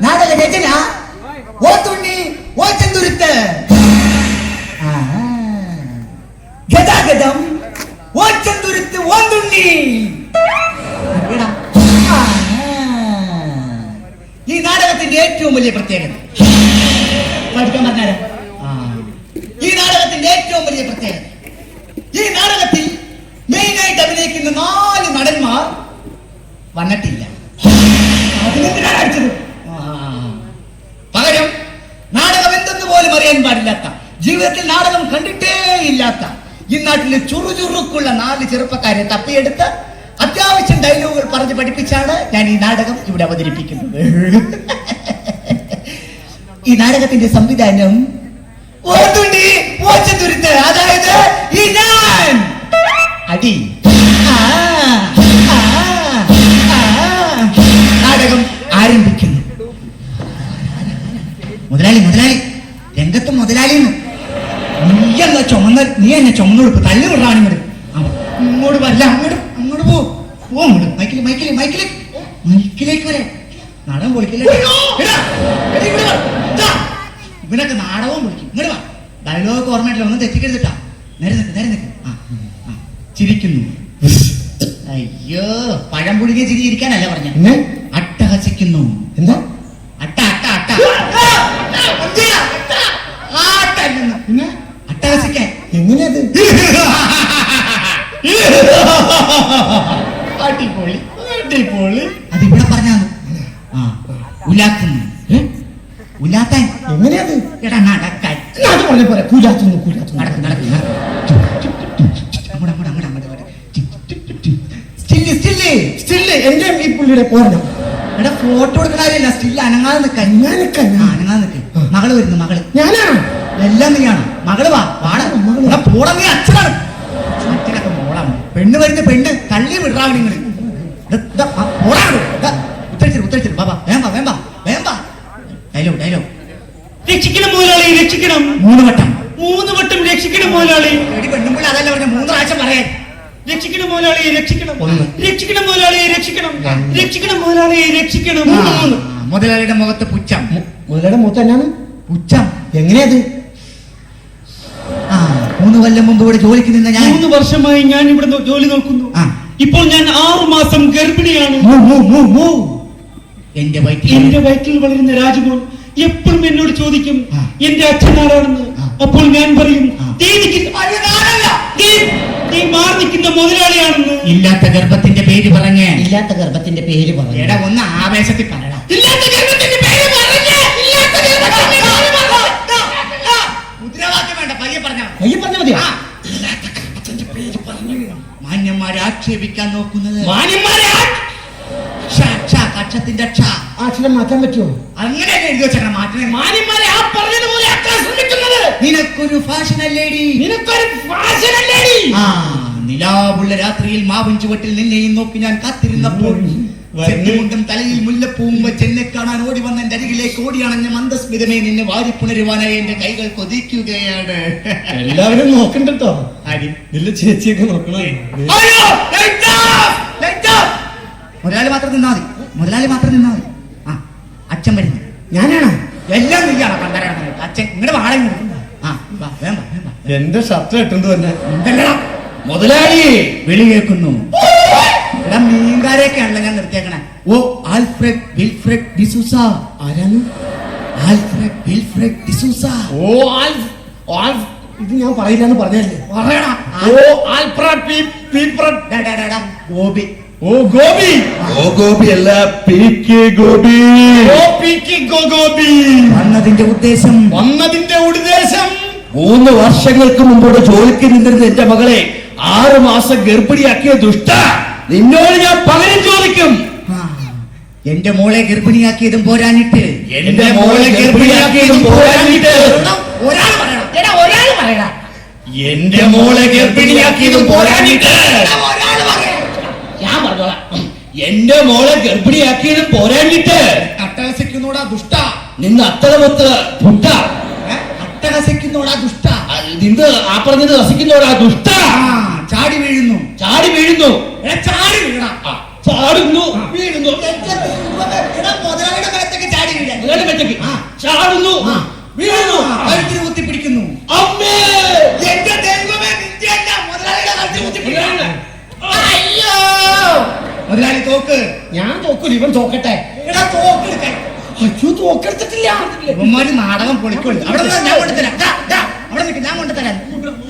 നാടക രചന ഓത്തുണ്ണി ഓച്ചന്തുരുത്ത്. ഗതാഗതം ഓച്ചന്തുരുത്ത് ഓന്തുണ്ണി. ഈ നാടകത്തിന്റെ ഏറ്റവും വലിയ പ്രത്യേകത പഠിക്കാൻ പറഞ്ഞാലും ഈ നാടകത്തിന്റെ ഏറ്റവും വലിയ പ്രത്യേകത, ഈ നാടകത്തിൽ മെയിനായിട്ട് അഭിനയിക്കുന്ന 4 നടന്മാർ വന്നിട്ടില്ല. അതിനെന്തിനാണ് അടിച്ചത്? പകരം നാടകം എന്തെന്ന് പോലും അറിയാൻ പാടില്ലാത്ത, ജീവിതത്തിൽ നാടകം കണ്ടിട്ടേ ഇല്ലാത്ത ഈ നാട്ടിലെ ചുറുചുറുക്കുള്ള 4 ചെറുപ്പക്കാരെ തപ്പിയെടുത്ത് അത്യാവശ്യം ഡയലോഗുകൾ പറഞ്ഞ് പഠിപ്പിച്ചാണ് ഞാൻ ഈ നാടകം ഇവിടെ അവതരിപ്പിക്കുന്നത്. ഈ നാടകത്തിന്റെ സംവിധാനം ഓത്തുണ്ണി ഓച്ചന്തുരുത്ത്, അതായത് ഈ ഞാൻ. അടി നാടകം ആരംഭിക്കുന്നു. മുതലാളി മുതലാളി രംഗത്ത് മുതലാളി. നീ എന്നെ ചുമന്നുകൊടുപ്പ് തള്ളി വിടാണ്. ഇങ്ങോട്ട് വല്ല അങ്ങോട്ട് അങ്ങോട്ട് പോ. മൈക്കിലേക്ക് വരെ നാടകം പൊളിക്കില്ല. ഇവനൊക്കെ നാടകവും പൊളിക്കും. ഇങ്ങോട്ട് വാ. ഡയലോഗ് ഓർമ്മയിട്ടില്ല, ഒന്നും തെറ്റിക്കരുതിട്ടാ. നേരെ നിൽക്ക്. ചിരിക്കുന്നു. അയ്യോ, പഴം പുഴുകിയ ചിരി ഇരിക്കാനല്ല പറഞ്ഞ. അട്ടഹസിക്കുന്നു. എന്താ? അട്ടഹസിക്കാൻ എങ്ങനെയത്? അടിപൊളി. അതിവിടെ പറഞ്ഞാ ഉലാക്കുന്നു. ഉലാത്താൻ എങ്ങനെയത്? എടാ നടക്കാൻ പോലെ കൂലാത്തുന്നു. എന്റെ ഈ പുള്ളിയുടെ പോരണം. എടാ ഫോട്ടോ എടുക്കണ സ്റ്റില്ല അനങ്ങാതെ നിൽക്കാൻ. അനങ്ങാതെ നിൽക്ക്. മകള് വരുന്നു. മകള് ഞാനാണ്. എല്ലാം നീയാണ്. മകള് വാടാ പോടാ. നീ അച്ഛനാണ്. അച്ഛനൊക്കെ മോളാണ്. പെണ്ണ് വരുന്ന പെണ്ണ് തള്ളി വിടാ. നിങ്ങള് ഉത്തരിച്ചിട്ട് ബാബാ വേമ്പ. ഡയലോഗ്. രക്ഷിക്കണം മുതലാളി, രക്ഷിക്കണം. 3 വട്ടം രക്ഷിക്കണം മുതലാളി. പെണ്ണുമ്പോൾ അതല്ല പറഞ്ഞ 3 പ്രാവശ്യം പറയാൻ. രക്ഷിക്കണം മുതലാളി, രക്ഷിക്കണം. രക്ഷിക്കണം മുതലാളി, രക്ഷിക്കണം. രക്ഷിക്കണം മുതലാളി, രക്ഷിക്കണം. മുതലാളിയുടെ മുഖത്ത് പുച്ഛം. മുതലാളിയുടെ മുഖത്ത് എന്നാണ് പുച്ഛം? എങ്ങനെയത്? 3 കൊല്ലം മുമ്പ് ഇവിടെ ജോലിക്ക് നിന്ന ഞാൻ 3 വർഷമായി ഞാൻ ഇവിടെ ജോലി നോക്കുന്നു. ഇപ്പോൾ ഞാൻ 6 മാസം ഗർഭിണിയാണ്. എന്റെ വയറ്റിൽ വളരുന്ന രാജമോൻ എപ്പോഴും എന്നോട് ചോദിക്കും എന്റെ അച്ഛൻ ആരാണെന്ന്. അപ്പോൾ ഞാൻ പറയും നീ മാറി നിൽക്കുന്ന മുതലാളിയാണെന്ന്. ഇല്ലാത്ത ഗർഭത്തിന്റെ പേര് പറഞ്ഞ് എടാ ഒന്ന് ആവേശത്തിൽ പറയണം. മുദ്രാവാക്യം വേണ്ട, പയ്യെ പറഞ്ഞാൽ മതി. മാന്യന്മാരെ ആക്ഷേപിക്കാൻ നോക്കുന്നത്. കക്ഷത്തിന്റെ അക്ഷരം മാറ്റാൻ പറ്റുമോ? അങ്ങനെ എഴുതി വെച്ചാൽ മാറ്റണം. മാന്യന്മാരെ ആ പറഞ്ഞതുപോലെ ആക്കാൻ ശ്രമിക്കുന്നത്. നിനക്കൊരു ഫാഷൻ അല്ലേടി. നിലാവുള്ള രാത്രിയിൽ മാവിൻ ചുവട്ടിൽ നിന്നെയും നോക്കി ഞാൻ കാത്തിരുന്നപ്പോൾ മുണ്ടും തലയിൽ മുല്ലപ്പൂവും വെച്ച് എന്നെ കാണാൻ ഓടി വന്ന എന്റെ അരികിലേക്ക് ഓടിയാണെന്ന മന്ദസ്മിതമേ നിന്നെ വാരിപ്പുണരുവാനായി എന്റെ കൈകൾ കൊതിക്കുകയാണ്. എല്ലാവരും നോക്കണ്ടോ? ഇല്ല, ചേച്ചിയൊക്കെ നോക്കണേ. മുതലാളി മാത്രം നിന്നാ മതി. അച്ഛൻ വരുന്നു. ഞാനാണ്. എല്ലാം നീയാണ് കണ്ടറിയണം. അച്ഛൻ ഇങ്ങോട്ട് വാടക. എന്റെ ഷർട്ട് ഇട്ടുണ്ട് തന്നെ. മുതലാളി വിളി കേൾക്കുന്നു. ഇവിടെ മീൻകാരെയൊക്കെയാണല്ലോ ഞാൻ നിർത്തിയേക്കണേ. ഓ ആൽഫ്രഡ് വിൽഫ്രഡ് ഡിസൂസ. ആരാണ്? Alfred Wilfred D'Souza. ഇത് ഞാൻ പറയില്ലാന്ന് പറഞ്ഞല്ലേ? പറയണ. ഗോപി. ഗോപി അല്ല, ഗോപി. വന്നതിന്റെ ഉദ്ദേശം 3 വർഷങ്ങൾക്ക് മുമ്പോട്ട് ജോലിക്ക് നിന്നിരുന്ന എന്റെ മകളെ 6 മാസം ഗർഭിണിയാക്കിയ ദുഷ്ട, നിന്നോട് ഞാൻ പകരം ചോദിക്കും. എന്റെ മോളെ ഗർഭിണിയാക്കിയതും പോരാഞ്ഞിട്ട് ഒരാൾ പറയണം. എന്റെ മോളെ ഗർഭിണിയാക്കിയതും പോരാഞ്ഞിട്ട് ഞാൻ പറഞ്ഞോളാം. എന്റെ മോളെ ഗർഭിണിയാക്കിയതും പോരാഞ്ഞിട്ട് അട്ടഹസിക്കുന്നോടാ ദുഷ്ട. നിന്ന് അത്തരമൊത്ത് പുട്ട. അട്ടഹസിക്കുന്നോടാ ദുഷ്ട. നിന്ന് ആ പറഞ്ഞത് രസിക്കുന്നോടാ ദുഷ്ട. ചാടി വീഴുന്നു. ചാടി വീഴുന്നു. ചാടി വീഴ. ചാടുന്നു, വീഴുന്നു. വെച്ചേക്ക്. ആ. ചാടുന്നു, വീഴുന്നു, കഴുത്തിന് കുത്തിപ്പിടിക്കുന്നു. അമ്മേ എന്റെ ദൈവമേ, നിന്റെ അല്ല, മുതലാളിയുടെ കഴുത്തിൽ കുത്തിപ്പിടിക്കുന്നു. അയ്യോ മുതലാളി തോക്ക്. ഞാൻ തോക്കൂല, ഇവൻ തോക്കട്ടെ. എടാ തോക്ക് എടുക്കാൻ. അയ്യോ തോക്കെടുത്തിട്ടില്ല. ഇവന്മാര് നാടകം പൊളിക്കുള്ളൂ. അവിടെ നിന്ന് ഞാൻ കൊണ്ടുതരാം. അവിടെ നിൽക്ക്, ഞാൻ കൊണ്ടുതരാം.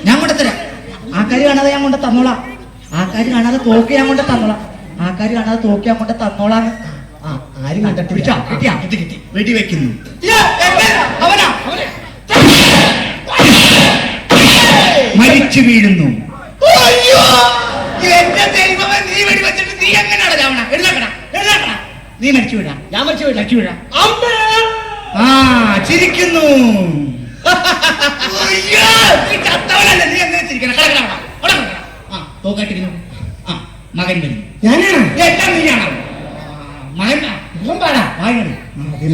ഞാൻ കൊണ്ടുതരാം. ആൾക്കാര് കാണാതെ ഞാൻ കൊണ്ട് തന്നോളാം. ആൾക്കാര് കാണാതെ തോക്ക് ഞാൻ കൊണ്ട് തന്നോളാം. ആൾക്കാര് കാണാതെ തോക്ക് ഞാൻ കൊണ്ട് തന്നോളാം. ആരും കണ്ടിട്ടില്ല. കിട്ടിയാ? കിട്ടിയാ? കിട്ടി കിട്ടി. വെടി വെക്കുന്നു. അവനാ മരിച്ചു വീഴുന്നു. അയ്യോ എന്റെ ദൈവമേ, നീ വെടി വെച്ചിട്ട് നീ എങ്ങനെയാണ് ചാവണ? എഴുന്നേക്കണ, എഴുന്നേക്കണ. നീ മരിച്ചു വീഴാ. ഞാൻ മരിച്ചു വീഴാം. മരിച്ചു വീഴാ. അമ്മേ ആ ചിരിക്കുന്നു. അയ്യോ, നീ ചത്തവനല്ലേ, നീ എങ്ങനെ ചിരിക്കണം? കിടക്കണ അവിടെ, അവിടെ കിടക്കണ. ആ തോക്കാട്ടിരിക്കുന്നു. ആ മകൻ വരും. ഞാനാണ്. എല്ലാം നീയാണ്. മകൻ ഇവൻ പാടാ. വാങ്ങണ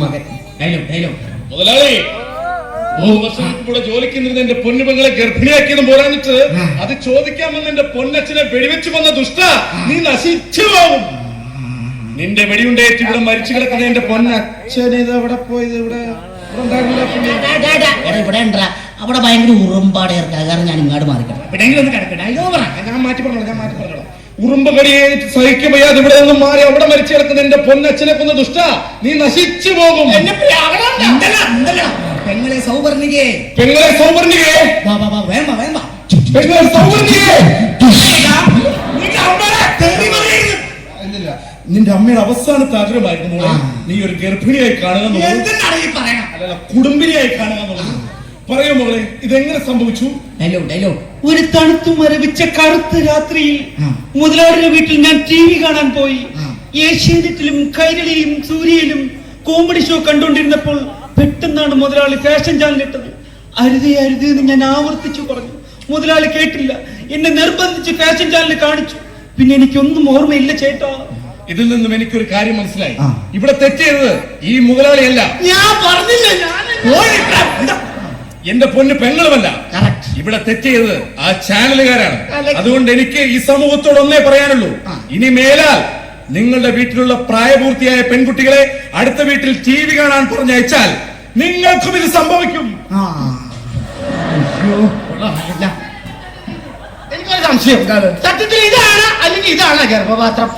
മകൻ. Dialogue dialogue. മുതലാളി 3 വർഷം കൂടെ ജോലിക്ക് നിന്നിരുന്ന എന്റെ പൊന്നുപെങ്ങളെ ഗർഭിണിയാക്കിയതും പോരാഞ്ഞിട്ട് അത് ചോദിക്കാൻ വന്ന എന്റെ പൊന്നച്ഛനെ വെടിവെച്ച് വന്ന ദുഷ്ട, നീ നശിച്ചു പോകും. നിന്റെ വെടിയുണ്ടേറ്റ് ഇവിടെ മരിച്ചു കിടക്കുന്ന എന്റെ പൊന്നച്ഛൻ ഇത് എവിടെ പോയത്? ഇവിടെ ഇവിടെ ഉണ്ടാ അവിടെ ഭയങ്കര ഉറുമ്പാട് കാരണം ഞാൻ ഇങ്ങോട്ട് മാറിക്കണം. എവിടെയെങ്കിലും ഒന്ന് കിടക്കട്ടെ. ഡയലോഗ് പറ. ഞാൻ മാറ്റി പറഞ്ഞോളാം. ഉറുമ്പ് കടിയേറ്റ് സഹിക്കാൻ വയ്യാതെ ഇവിടെ നിന്നും മാറി അവിടെ മരിച്ചു കിടക്കുന്ന എന്റെ പൊന്നച്ഛനെ കൊന്ന ദുഷ്ട, നീ നശിച്ചു പോകും. പെങ്ങളെ സൗവർണികേ, പെങ്ങളെ സൗവർണികേ, വാ വാ വാ, വേമ്പ വേമ്പ. പെങ്ങളെ സൗവർണികേ. നിന്റെ അമ്മയുടെ അവസാനത്തെ ആഗ്രഹമായിരുന്നു മോളെ, നീ ഒരു ഗർഭിണിയായി കാണുക എന്നുള്ളത്. എന്തിനാണ് ഈ പറയണം? അല്ലല്ല, കുടുംബിനിയായി കാണുക എന്നുള്ളത്. പറയൂ മകളെ, ഇതെങ്ങനെ സംഭവിച്ചു? Dialogue dialogue. ഒരു തണുത്തു മരവിച്ച കറുത്ത രാത്രിയിൽ മുതലാളിയുടെ വീട്ടിൽ ഞാൻ TV കാണാൻ പോയി. ഏഷ്യാനെറ്റിലും കൈരളിയും സൂര്യയിലും കോമഡി ഷോ കണ്ടുകൊണ്ടിരുന്നപ്പോൾ പെട്ടെന്നാണ് മുതലാളി ഫാഷൻ ചാനൽ ഇട്ടത്. അരുതേ അരുതേ എന്ന് ഞാൻ ആവർത്തിച്ചു പറഞ്ഞു. മുതലാളി കേട്ടില്ല. എന്നെ നിർബന്ധിച്ച് ഫാഷൻ ചാനൽ കാണിച്ചു. പിന്നെ എനിക്കൊന്നും ഓർമ്മയില്ല ചേട്ടാ. ഇതിൽ നിന്നും എനിക്കൊരു കാര്യം മനസ്സിലായി. ഇവിടെ തെറ്റിയത് ഈ മുതലാളിയല്ല, ഞാൻ പറഞ്ഞില്ല. എന്റെ പൊന്ന് പെങ്ങളുമല്ല. ഇവിടെ തെറ്റിയത് ആ ചാനലുകാരാണ്. അതുകൊണ്ട് എനിക്ക് ഈ സമൂഹത്തോട് ഒന്നേ പറയാനുള്ളൂ, ഇനി മേലാൽ നിങ്ങളുടെ വീട്ടിലുള്ള പ്രായപൂർത്തിയായ പെൺകുട്ടികളെ അടുത്ത വീട്ടിൽ TV കാണാൻ പറഞ്ഞയച്ചാൽ നിങ്ങൾക്കും ഇത് സംഭവിക്കും. എനിക്കൊരു സംശയം. സത്യത്തിൽ ഇതാണ് അല്ലെങ്കിൽ ഇതാണ് ഗർഭപാത്രം?